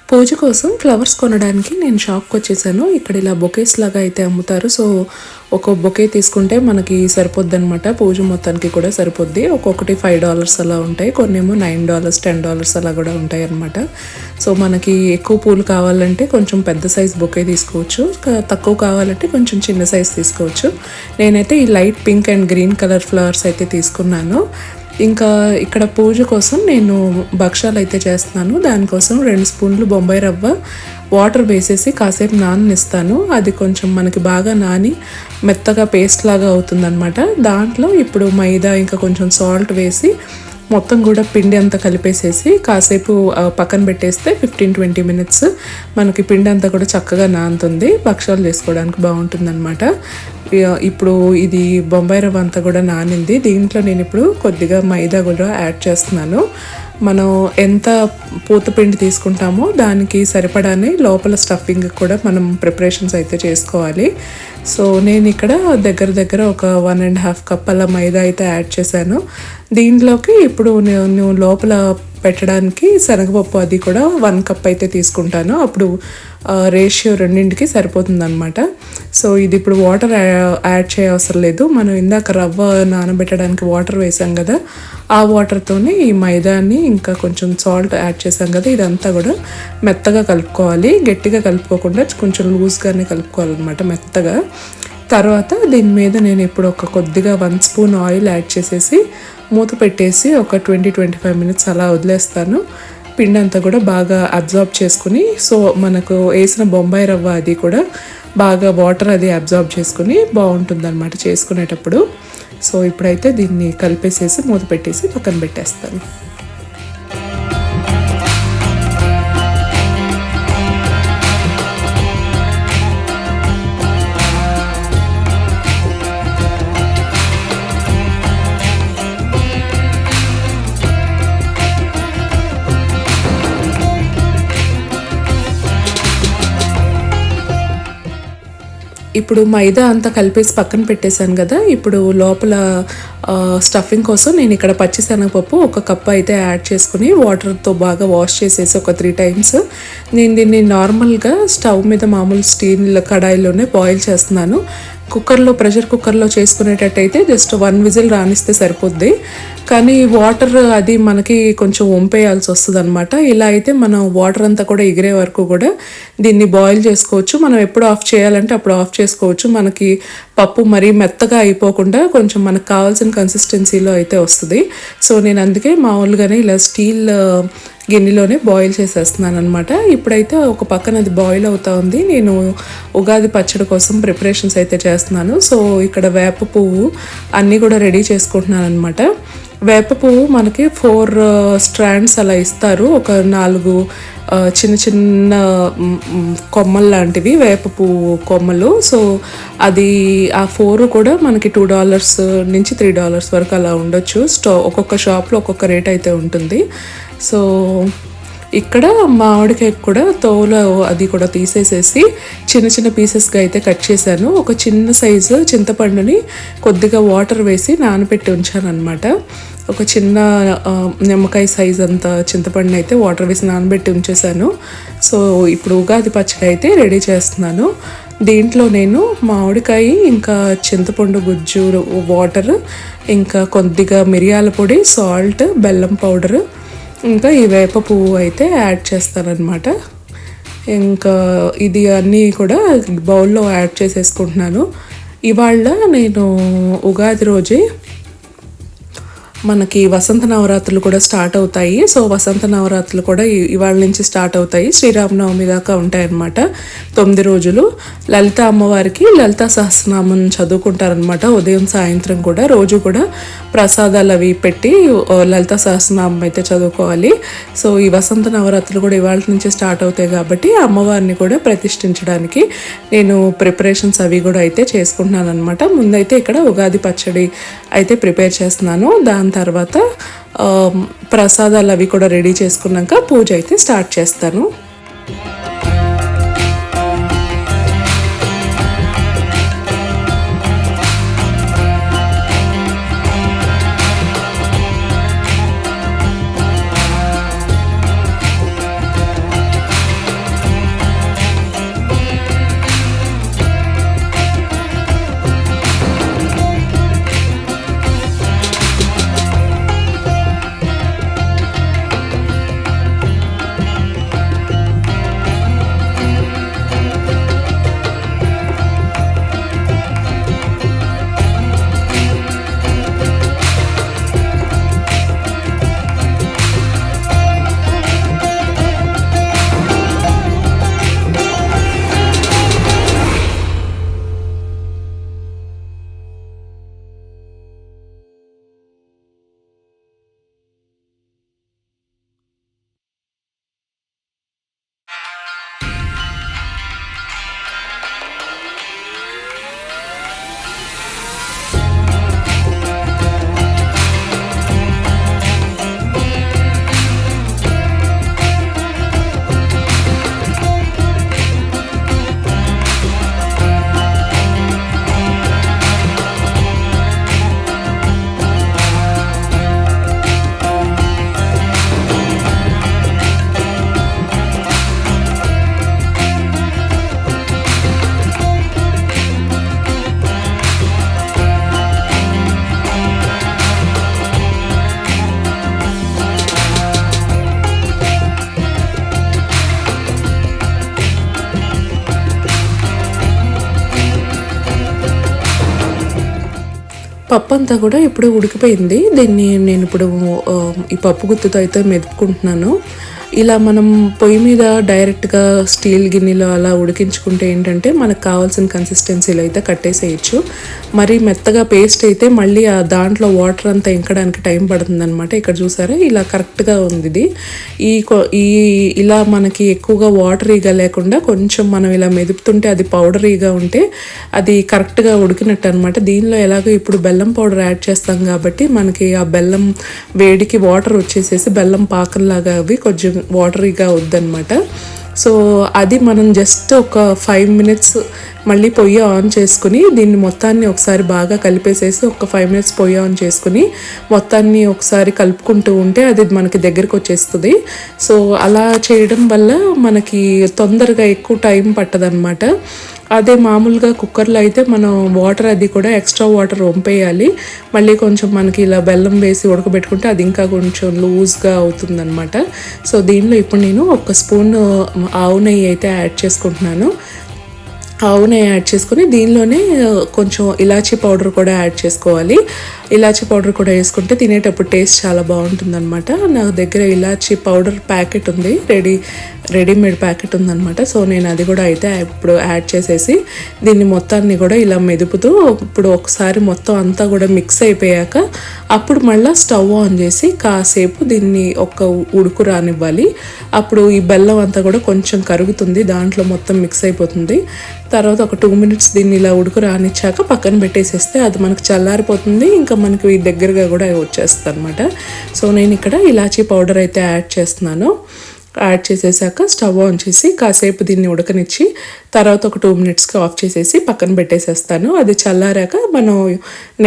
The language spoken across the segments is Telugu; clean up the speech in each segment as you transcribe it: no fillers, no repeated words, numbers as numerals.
పూజ కోసం ఫ్లవర్స్ కొనడానికి నేను షాప్కి వచ్చేసాను. ఇక్కడ ఇలా బొకేస్ లాగా అయితే అమ్ముతారు. సో ఒక బొకే తీసుకుంటే మనకి సరిపోద్ది అనమాట. పూజ మొత్తానికి కూడా సరిపోద్ది. ఒక్కొక్కటి $5 అలా ఉంటాయి, కొన్నేమో $9 $10 అలా కూడా ఉంటాయి అనమాట. సో మనకి ఎక్కువ పూలు కావాలంటే కొంచెం పెద్ద సైజ్ బొకే తీసుకోవచ్చు, తక్కువ కావాలంటే కొంచెం చిన్న సైజ్ తీసుకోవచ్చు. నేనైతే ఈ light pink and green colour flowers అయితే తీసుకున్నాను. ఇంకా ఇక్కడ పూజ కోసం నేను భక్షాలు అయితే చేస్తున్నాను. దానికోసం 2 స్పూన్లు బొంబాయి రవ్వ వాటర్ వేసేసి కాసేపు నాననిస్తాను. అది కొంచెం మనకి బాగా నాని మెత్తగా పేస్ట్ లాగా అవుతుందన్నమాట. దాంట్లో ఇప్పుడు మైదా ఇంకా కొంచెం సాల్ట్ వేసి మొత్తం కూడా పిండి అంతా కలిపేసేసి కాసేపు పక్కన పెట్టేస్తే 15-20 మినిట్స్ మనకి పిండి అంతా కూడా చక్కగా నానుతుంది. భక్షాలు చేసుకోవడానికి బాగుంటుంది అనమాట. ఇప్పుడు ఇది బొంబాయి రవ్వ అంతా కూడా నానింది. దీంట్లో నేను ఇప్పుడు కొద్దిగా మైదా కూడా యాడ్ చేస్తున్నాను. మనం ఎంత పూతపిండి తీసుకుంటామో దానికి సరిపడానే లోపల స్టఫింగ్ కూడా మనం ప్రిపరేషన్స్ అయితే చేసుకోవాలి. సో నేను ఇక్కడ దగ్గర ఒక 1.5 కప్ అలా మైదా అయితే యాడ్ చేశాను. దీంట్లోకి ఇప్పుడు నేను లోపల పెట్టడానికి శనగపప్పు అది కూడా 1 కప్ అయితే తీసుకుంటాను. అప్పుడు రేషియో రెండింటికి సరిపోతుంది అనమాట. సో ఇది ఇప్పుడు వాటర్ యాడ్ చేయవసరం లేదు. మనం ఇందాక రవ్వ నానబెట్టడానికి వాటర్ వేసాం కదా, ఆ వాటర్తోనే ఈ మైదాని ఇంకా కొంచెం సాల్ట్ యాడ్ చేసాం కదా, ఇదంతా కూడా మెత్తగా కలుపుకోవాలి. గట్టిగా కలుపుకోకుండా కొంచెం లూజ్గానే కలుపుకోవాలన్నమాట, మెత్తగా. తర్వాత దీని మీద నేను ఇప్పుడు కొద్దిగా 1 స్పూన్ ఆయిల్ యాడ్ చేసేసి మూత పెట్టేసి ఒక 20-25 మినిట్స్ అలా వదిలేస్తాను. పిండి అంతా కూడా బాగా అబ్జార్బ్ చేసుకుని, సో మనకు వేసిన బొంబాయి రవ్వ అది కూడా బాగా వాటర్ అది అబ్జార్బ్ చేసుకుని బాగుంటుంది అనమాట చేసుకునేటప్పుడు. సో ఇప్పుడైతే దీన్ని కలిపేసేసి మూత పెట్టేసి పక్కన పెట్టేస్తాను. ఇప్పుడు మైదా అంతా కలిపేసి పక్కన పెట్టేశాను కదా. ఇప్పుడు లోపల స్టఫింగ్ కోసం నేను ఇక్కడ పచ్చిశనగపప్పు 1 కప్ అయితే యాడ్ చేసుకుని వాటర్తో బాగా వాష్ చేసేసి ఒక 3 టైమ్స్ నేను దీన్ని నార్మల్గా స్టవ్ మీద మామూలు స్టీల్ కడాయిలోనే బాయిల్ చేస్తున్నాను. ప్రెషర్ కుక్కర్లో చేసుకునేటట్టయితే జస్ట్ 1 విజిల్ రానిస్తే సరిపోద్ది. కానీ వాటర్ అది మనకి కొంచెం వంపేయాల్సి వస్తుంది అనమాట. ఇలా అయితే మనం వాటర్ అంతా కూడా ఎగిరే వరకు కూడా దీన్ని బాయిల్ చేసుకోవచ్చు. మనం ఎప్పుడు ఆఫ్ చేయాలంటే అప్పుడు ఆఫ్ చేసుకోవచ్చు. మనకి పప్పు మరీ మెత్తగా అయిపోకుండా కొంచెం మనకు కావాల్సిన కన్సిస్టెన్సీలో అయితే వస్తుంది. సో నేను అందుకే మామూలుగానే ఇలా స్టీల్ గిన్నెలోనే బాయిల్ చేసేస్తున్నాను అనమాట. ఇప్పుడైతే ఒక పక్కన అది బాయిల్ అవుతా ఉంది. నేను ఉగాది పచ్చడి కోసం ప్రిపరేషన్స్ అయితే చేస్తున్నాను. సో ఇక్కడ వేప పువ్వు అన్నీ కూడా రెడీ చేసుకుంటున్నాను అనమాట. వేప పువ్వు మనకి 4 స్ట్రాండ్స్ అలా ఇస్తారు. ఒక 4 చిన్న కొమ్మలు లాంటివి వేప పువ్వు కొమ్మలు. సో అది ఆ 4 కూడా మనకి $2 నుంచి $3 వరకు అలా ఉండొచ్చు. ఒక్కొక్క షాప్లో ఒక్కొక్క రేట్ అయితే ఉంటుంది. సో ఇక్కడ మామిడికాయ కూడా తోలు అది కూడా తీసేసేసి చిన్న పీసెస్గా అయితే కట్ చేశాను. ఒక చిన్న సైజు చింతపండుని కొద్దిగా వాటర్ వేసి నానబెట్టి ఉంచాను అనమాట. ఒక చిన్న నిమ్మకాయ సైజ్ అంత చింతపండుని అయితే వాటర్ వేసి నానబెట్టి ఉంచేసాను. సో ఇప్పుడు ఉగాది పచ్చడి అయితే రెడీ చేస్తున్నాను. దీంట్లో నేను మామిడికాయ ఇంకా చింతపండు గుజ్జు వాటర్ ఇంకా కొద్దిగా మిరియాల పొడి, సాల్ట్, బెల్లం పౌడరు ఇంకా ఈ వేప పువ్వు అయితే యాడ్ చేస్తానన్నమాట. ఇంకా ఇది అన్నీ కూడా బౌల్లో యాడ్ చేసేసుకుంటున్నాను. ఇవాళ నేను ఉగాది రోజే మనకి వసంత నవరాత్రులు కూడా స్టార్ట్ అవుతాయి. సో వసంత నవరాత్రులు కూడా ఇవాళ నుంచి స్టార్ట్ అవుతాయి. శ్రీరామనవమి దాకా ఉంటాయన్నమాట. 9 రోజులు లలిత అమ్మవారికి లలితా సహస్రనామం చదువుకుంటారనమాట. ఉదయం సాయంత్రం కూడా రోజు కూడా ప్రసాదాలు అవి పెట్టి లలితా సహస్రనామం అయితే చదువుకోవాలి. సో ఈ వసంత నవరాత్రులు కూడా ఇవాళ నుంచి స్టార్ట్ అవుతాయి కాబట్టి అమ్మవారిని కూడా ప్రతిష్ఠించడానికి నేను ప్రిపరేషన్స్ అవి కూడా అయితే చేసుకుంటున్నాను అనమాట. ముందైతే ఇక్కడ ఉగాది పచ్చడి అయితే ప్రిపేర్ చేస్తున్నాను. దాని తర్వాత ప్రసాదాలు అవి కూడా రెడీ చేసుకున్నాక పూజ అయితే స్టార్ట్ చేస్తాను. పప్పు అంతా కూడా ఇప్పుడు ఉడికిపోయింది. దీన్ని నేను ఇప్పుడు ఈ పప్పు గుత్తితో అయితే మెదుపుకుంటున్నాను. ఇలా మనం పొయ్యి మీద డైరెక్ట్గా స్టీల్ గిన్నెలో అలా ఉడికించుకుంటే ఏంటంటే మనకు కావాల్సిన కన్సిస్టెన్సీలో అయితే కట్టేసేయచ్చు. మరి మెత్తగా పేస్ట్ అయితే మళ్ళీ ఆ దాంట్లో వాటర్ అంతా ఇంకడానికి టైం పడుతుంది అనమాట. ఇక్కడ చూసారా ఇలా కరెక్ట్గా ఉంది ఇది. ఈ ఇలా మనకి ఎక్కువగా వాటరీగా లేకుండా కొంచెం మనం ఇలా మెదుపుతుంటే అది పౌడరీగా ఉంటే అది కరెక్ట్గా ఉడికినట్టు అనమాట. దీనిలో ఎలాగో ఇప్పుడు బెల్లం పౌడర్ యాడ్ చేస్తాం కాబట్టి మనకి ఆ బెల్లం వేడికి వాటర్ వచ్చేసేసి బెల్లం పాకంలాగా అవి కొంచెం వాటరీగా వద్దనమాట. సో అది మనం జస్ట్ ఒక 5 minutes మళ్ళీ పొయ్యి ఆన్ చేసుకుని దీన్ని మొత్తాన్ని ఒకసారి బాగా కలిపేసేసి ఒక 5 minutes పొయ్యి ఆన్ చేసుకుని మొత్తాన్ని ఒకసారి కలుపుకుంటూ ఉంటే అది మనకి దగ్గరకు వచ్చేస్తుంది. సో అలా చేయడం వల్ల మనకి తొందరగా ఎక్కువ టైం పట్టదనమాట. అదే మామూలుగా కుక్కర్లో అయితే మనం వాటర్ అది కూడా ఎక్స్ట్రా వాటర్ వంపేయాలి. మళ్ళీ కొంచెం మనకి ఇలా బెల్లం వేసి ఉడకబెట్టుకుంటే అది ఇంకా కొంచెం లూజ్గా అవుతుందన్నమాట. సో దీనిలో ఇప్పుడు నేను 1 స్పూన్ ఆవు నెయ్యి అయితే యాడ్ చేసుకుంటున్నాను. ఆవు నెయ్యి యాడ్ చేసుకుని దీనిలోనే కొంచెం ఇలాచీ పౌడర్ కూడా యాడ్ చేసుకోవాలి. ఇలాచీ పౌడర్ కూడా వేసుకుంటే తినేటప్పుడు టేస్ట్ చాలా బాగుంటుందన్నమాట. నా దగ్గర ఇలాచీ పౌడర్ ప్యాకెట్ ఉంది, రెడీమేడ్ ప్యాకెట్ ఉందన్నమాట. సో నేను అది కూడా అయితే ఇప్పుడు యాడ్ చేసేసి దీన్ని మొత్తాన్ని కూడా ఇలా మెదుపుతూ ఇప్పుడు ఒకసారి మొత్తం అంతా కూడా మిక్స్ అయిపోయాక అప్పుడు మళ్ళీ స్టవ్ ఆన్ చేసి కాసేపు దీన్ని ఒక ఉడుకు రానివ్వాలి. అప్పుడు ఈ బెల్లం అంతా కూడా కొంచెం కరుగుతుంది, దాంట్లో మొత్తం మిక్స్ అయిపోతుంది. తర్వాత ఒక 2 minutes దీన్ని ఇలా ఉడుకు రానిచ్చాక పక్కన పెట్టేసేస్తే అది మనకు చల్లారిపోతుంది. ఇంకా మనకి దగ్గరగా కూడా వచ్చేస్తుంది అనమాట. సో నేను ఇక్కడ ఇలాచీ పౌడర్ అయితే యాడ్ చేస్తున్నాను. యాడ్ చేసేసాక స్టవ్ ఆన్ చేసి కాసేపు దీన్ని ఉడకనిచ్చి తర్వాత ఒక 2 minutesకి ఆఫ్ చేసేసి పక్కన పెట్టేసేస్తాను. అది చల్లారాక మనం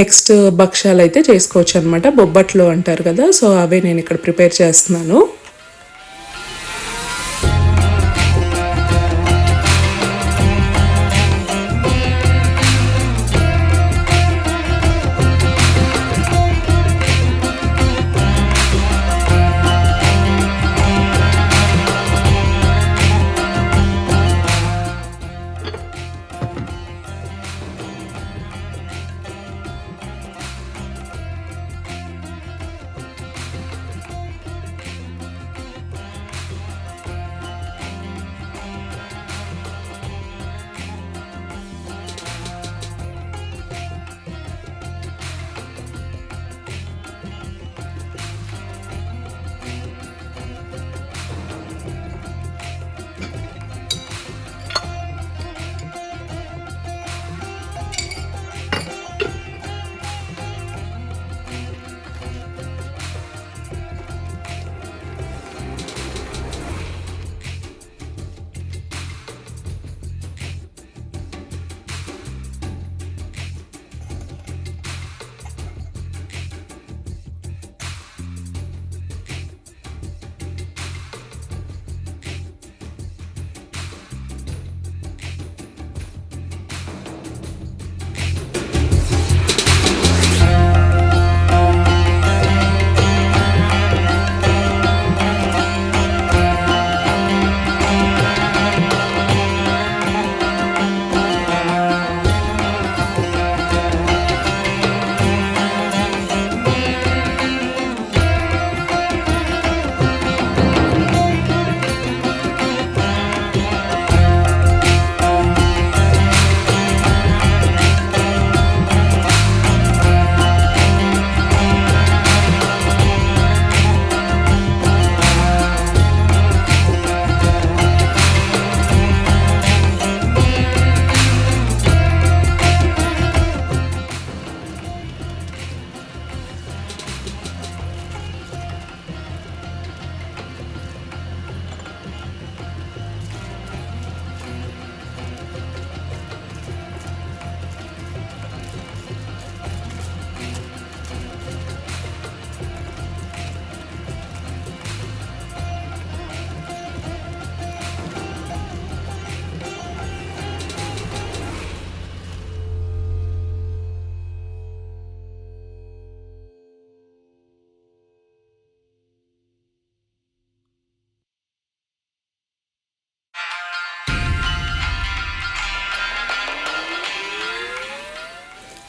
నెక్స్ట్ భక్షాలు అయితే చేసుకోవచ్చు అనమాట. బొబ్బట్లు అంటారు కదా, సో అవే నేను ఇక్కడ ప్రిపేర్ చేస్తున్నాను.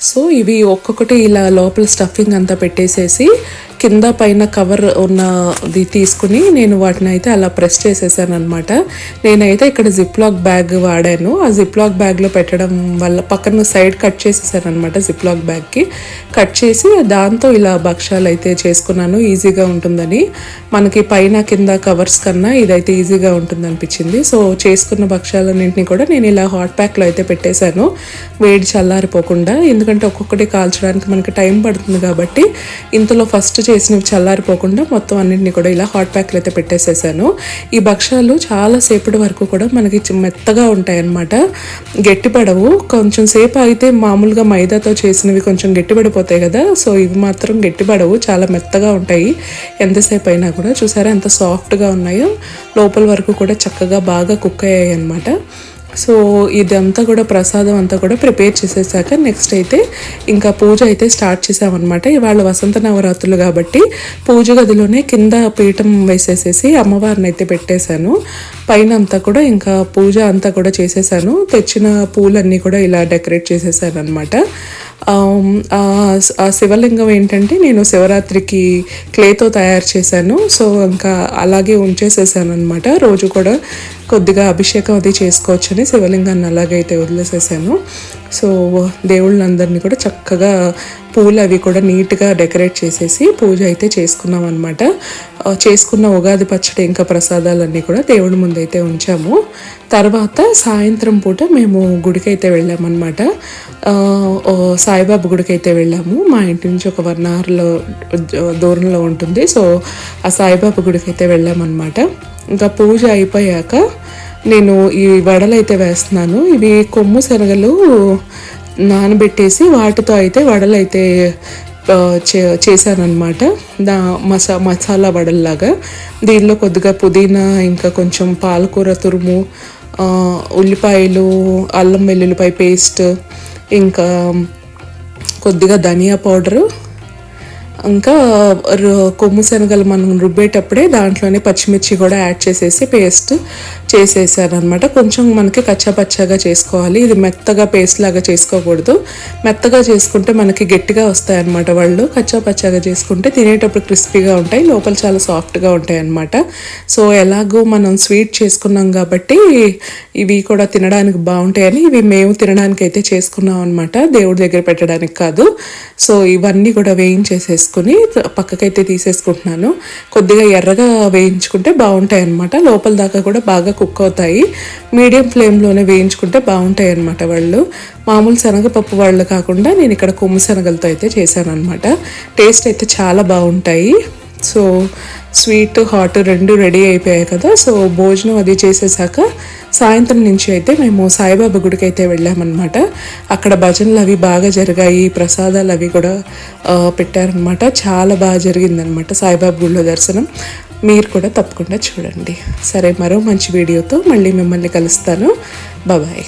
సో ఇవి ఒక్కొక్కటి ఇలా లోపల స్టఫింగ్ అంతా పెట్టేసేసి కింద పైన కవర్ ఉన్నది తీసుకుని నేను వాటిని అయితే అలా ప్రెస్ చేసేసాను అనమాట. నేనైతే ఇక్కడ జిప్లాక్ బ్యాగ్ వాడాను. ఆ జిప్లాక్ బ్యాగ్లో పెట్టడం వల్ల పక్కన సైడ్ కట్ చేసేసాను అనమాట. జిప్లాక్ బ్యాగ్కి కట్ చేసి దాంతో ఇలా భక్షాలు అయితే చేసుకున్నాను, ఈజీగా ఉంటుందని. మనకి పైన కింద కవర్స్ కన్నా ఇదైతే ఈజీగా ఉంటుంది అనిపించింది. సో చేసుకున్న భక్షాలన్నింటినీ కూడా నేను ఇలా హాట్ ప్యాక్లో అయితే పెట్టేశాను, వేడి చల్లారిపోకుండా. ఎందుకంటే ఒక్కొక్కటి కాల్చడానికి మనకి టైం పడుతుంది కాబట్టి ఇంతలో ఫస్ట్ చేసినవి చల్లారిపోకుండా మొత్తం అన్నింటినీ కూడా ఇలా హాట్ ప్యాక్లో అయితే పెట్టేసేసాను. ఈ భక్షాలు చాలాసేపటి వరకు కూడా మనకి మెత్తగా ఉంటాయి అన్నమాట, గట్టిపడవు. కొంచెం సేపు అయితే మామూలుగా మైదాతో చేసినవి కొంచెం గట్టిపడిపోతాయి కదా, సో ఇవి మాత్రం గట్టిపడవు, చాలా మెత్తగా ఉంటాయి ఎంతసేపు అయినా కూడా. చూసారా ఎంత సాఫ్ట్గా ఉన్నాయో, లోపల వరకు కూడా చక్కగా బాగా కుక్ అయ్యాయి అన్నమాట. సో ఇదంతా కూడా ప్రసాదం అంతా కూడా ప్రిపేర్ చేసేసాక నెక్స్ట్ అయితే ఇంకా పూజ అయితే స్టార్ట్ చేసామన్నమాట. ఇవాళ వసంత నవరాత్రులు కాబట్టి పూజ గదిలోనే కింద పీఠం వేసేసేసి అమ్మవారిని అయితే పెట్టేశాను. పైన అంతా కూడా ఇంకా పూజ అంతా కూడా చేసేసాను. తెచ్చిన పూలన్నీ కూడా ఇలా డెకరేట్ చేసేసాను అనమాట. ఆ శివలింగం ఏంటంటే నేను శివరాత్రికి క్లేతో తయారు చేశాను. సో ఇంకా అలాగే ఉంచేసేసాను అనమాట. రోజు కూడా కొద్దిగా అభిషేకం అది చేసుకోవచ్చని శివలింగాన్ని అలాగైతే వదిలేసేసాను. సో దేవుళ్ళందరినీ కూడా చక్కగా పూలు అవి కూడా నీట్గా డెకరేట్ చేసేసి పూజ అయితే చేసుకున్నాం అనమాట. చేసుకున్న ఉగాది పచ్చడి ఇంకా ప్రసాదాలన్నీ కూడా దేవుడి ముందైతే ఉంచాము. తర్వాత సాయంత్రం పూట మేము గుడికైతే వెళ్ళామన్నమాట. సాయిబాబా గుడికి అయితే వెళ్ళాము. మా ఇంటి నుంచి ఒక 1 hourలో దూరంలో ఉంటుంది. సో ఆ సాయిబాబా గుడికి అయితే వెళ్ళామన్నమాట. ఇంకా పూజ అయిపోయాక నేను ఈ వడలు అయితే వేస్తున్నాను. ఇవి కొమ్ము శనగలు నానబెట్టేసి వాటితో అయితే వడలు అయితే చేశానమాట. మసాలా వడల్లాగా. దీనిలో కొద్దిగా పుదీనా, ఇంకా కొంచెం పాలకూర తురుము, ఉల్లిపాయలు, అల్లం వెల్లుల్లిపాయ పేస్ట్, ఇంకా కొద్దిగా ధనియా పౌడరు, ఇంకా కొమ్ము శనగలు మనం రుబ్బేటప్పుడే దాంట్లోనే పచ్చిమిర్చి కూడా యాడ్ చేసేసి పేస్ట్ చేసేసాను అనమాట. కొంచెం మనకి కచ్చాపచ్చాగా చేసుకోవాలి. ఇది మెత్తగా పేస్ట్ లాగా చేసుకోకూడదు. మెత్తగా చేసుకుంటే మనకి గట్టిగా వస్తాయి అన్నమాట వాళ్ళు. కచ్చాపచ్చాగా చేసుకుంటే తినేటప్పుడు క్రిస్పీగా ఉంటాయి, లోపల చాలా సాఫ్ట్గా ఉంటాయి అన్నమాట. సో ఎలాగో మనం స్వీట్ చేసుకున్నాం కాబట్టి ఇవి కూడా తినడానికి బాగుంటాయని ఇవి మేము తినడానికి అయితే చేసుకున్నాం అనమాట, దేవుడి దగ్గర పెట్టడానికి కాదు. సో ఇవన్నీ కూడా వేయించేసేసుకుని పక్కకైతే తీసేసుకుంటున్నాను. కొద్దిగా ఎర్రగా వేయించుకుంటే బాగుంటాయి అన్నమాట. లోపల దాకా కూడా బాగా కుక్ అవుతాయి. మీడియం ఫ్లేమ్లోనే వేయించుకుంటే బాగుంటాయి అన్నమాట. వాళ్ళు మామూలు శనగపప్పు వాళ్ళు కాకుండా నేను ఇక్కడ కొమ్ము శనగలతో అయితే చేశాను అనమాట. టేస్ట్ అయితే చాలా బాగుంటాయి. సో స్వీట్ హాట్ రెండు రెడీ అయిపోయాయి కదా. సో భోజనం అది చేసేసాక సాయంత్రం నుంచి అయితే మేము సాయిబాబా గుడికి అయితే వెళ్ళామన్నమాట. అక్కడ భజనలు అవి బాగా జరిగాయి, ప్రసాదాలు అవి కూడా పెట్టారనమాట. చాలా బాగా జరిగిందనమాట సాయిబాబా గుడిలో దర్శనం. మీరు కూడా తప్పకుండా చూడండి. సరే, మరో మంచి వీడియోతో మళ్ళీ మిమ్మల్ని కలుస్తాను. బాయ్.